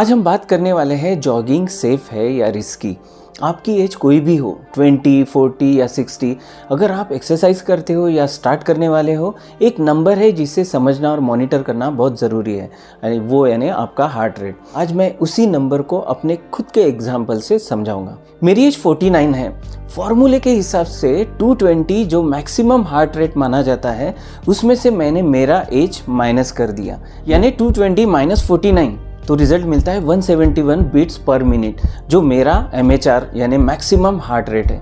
आज हम बात करने वाले हैं जॉगिंग सेफ है या रिस्की। आपकी एज कोई भी हो, 20, 40 या 60, अगर आप एक्सरसाइज करते हो या स्टार्ट करने वाले हो, एक नंबर है जिसे समझना और मॉनिटर करना बहुत ज़रूरी है, यानी आपका हार्ट रेट। आज मैं उसी नंबर को अपने खुद के एग्जाम्पल से समझाऊंगा। मेरी एज 49 है। फॉर्मूले के हिसाब से 220 जो मैक्सिमम हार्ट रेट माना जाता है, उसमें से मैंने मेरा एज माइनस कर दिया, यानी 220 माइनस 49, तो रिजल्ट मिलता है 171 बीट्स पर मिनट, जो मेरा MHR यानी मैक्सिमम हार्ट रेट है।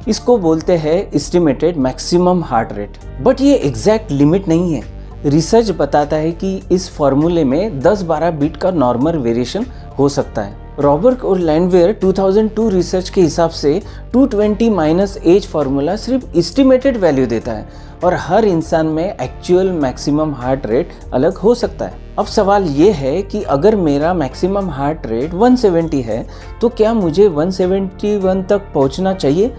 इसको बोलते हैं estimated maximum heart rate. But ये एग्जैक्ट लिमिट नहीं है। रिसर्च बताता है कि इस फॉर्मूले में 10-12 बीट का नॉर्मल वेरिएशन हो सकता है। रॉबर्ट और लैंडवेयर 2002 रिसर्च के हिसाब से 220 माइनस एज फार्मूला सिर्फ एस्टिमेटेड वैल्यू देता है और हर इंसान में एक्चुअल मैक्सिमम हार्ट रेट अलग हो सकता है। अब सवाल ये है कि अगर मेरा मैक्सिमम हार्ट रेट 170 है तो क्या मुझे 171 तक पहुंचना चाहिए?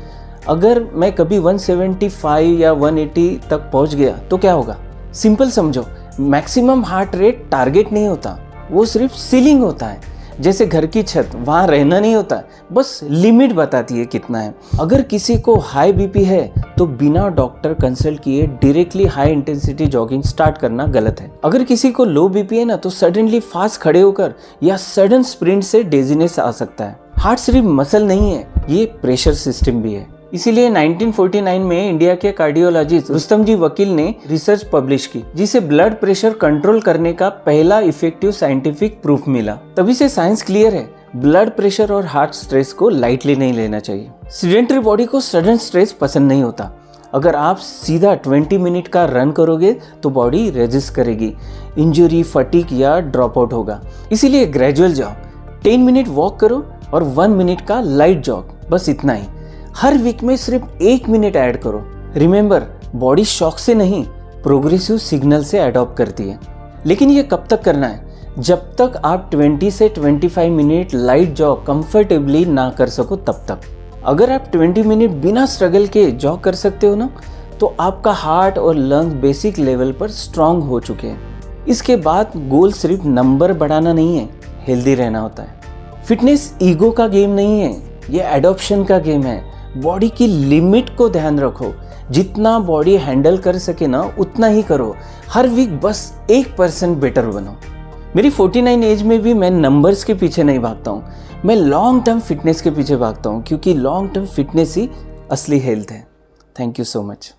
अगर मैं कभी 175 या 180 तक पहुंच गया तो क्या होगा? सिंपल समझो, मैक्सिमम हार्ट रेट टारगेट नहीं होता, वो सिर्फ सीलिंग होता है। जैसे घर की छत, वहाँ रहना नहीं होता, बस लिमिट बताती है कितना है। अगर किसी को हाई बीपी है तो बिना डॉक्टर कंसल्ट किए directly high intensity jogging start करना गलत है। अगर किसी को लो बीपी है ना, तो सडनली फास्ट खड़े होकर या सडन स्प्रिंट से डेजीनेस आ सकता है। हार्ट सिर्फ मसल नहीं है, ये प्रेशर सिस्टम भी है। इसीलिए 1949 में इंडिया के कार्डियोलॉजिस्ट रुस्तम जी वकील ने रिसर्च पब्लिश की, जिसे ब्लड प्रेशर कंट्रोल करने का पहला इफेक्टिव साइंटिफिक प्रूफ मिला। तभी से साइंस क्लियर है, ब्लड प्रेशर और हार्ट स्ट्रेस को लाइटली नहीं लेना चाहिए। सीडेंटरी बॉडी को सडन स्ट्रेस पसंद नहीं होता। अगर आप सीधा 20 मिनट का रन करोगे तो बॉडी रेजिस्ट करेगी, इंजरी, फटीग या ड्रॉप आउट होगा। इसीलिए ग्रेजुअल जाओ, 10 मिनट वॉक करो और 1 मिनट का लाइट जॉग, बस इतना ही। हर वीक में सिर्फ 1 मिनट ऐड करो। रिमेंबर, बॉडी शॉक से नहीं, प्रोग्रेसिव सिग्नल से अडॉप्ट करती है। लेकिन ये कब तक करना है? जब तक आप 20 से 25 मिनट लाइट जॉग कंफर्टेबली ना कर सको तब तक। अगर आप 20 मिनट बिना स्ट्रगल के जॉग कर सकते हो ना, तो आपका हार्ट और लंग्स बेसिक लेवल पर स्ट्रांग हो चुके हैं। इसके बाद गोल सिर्फ नंबर बढ़ाना नहीं है, हेल्दी रहना होता है। फिटनेस ईगो का गेम नहीं है, ये एडॉप्शन का गेम है। बॉडी की लिमिट को ध्यान रखो, जितना बॉडी हैंडल कर सके ना उतना ही करो। हर वीक बस 1% बेटर बनो। मेरी 49 एज में भी मैं नंबर्स के पीछे नहीं भागता हूँ, मैं लॉन्ग टर्म फिटनेस के पीछे भागता हूँ, क्योंकि लॉन्ग टर्म फिटनेस ही असली हेल्थ है। Thank you so much.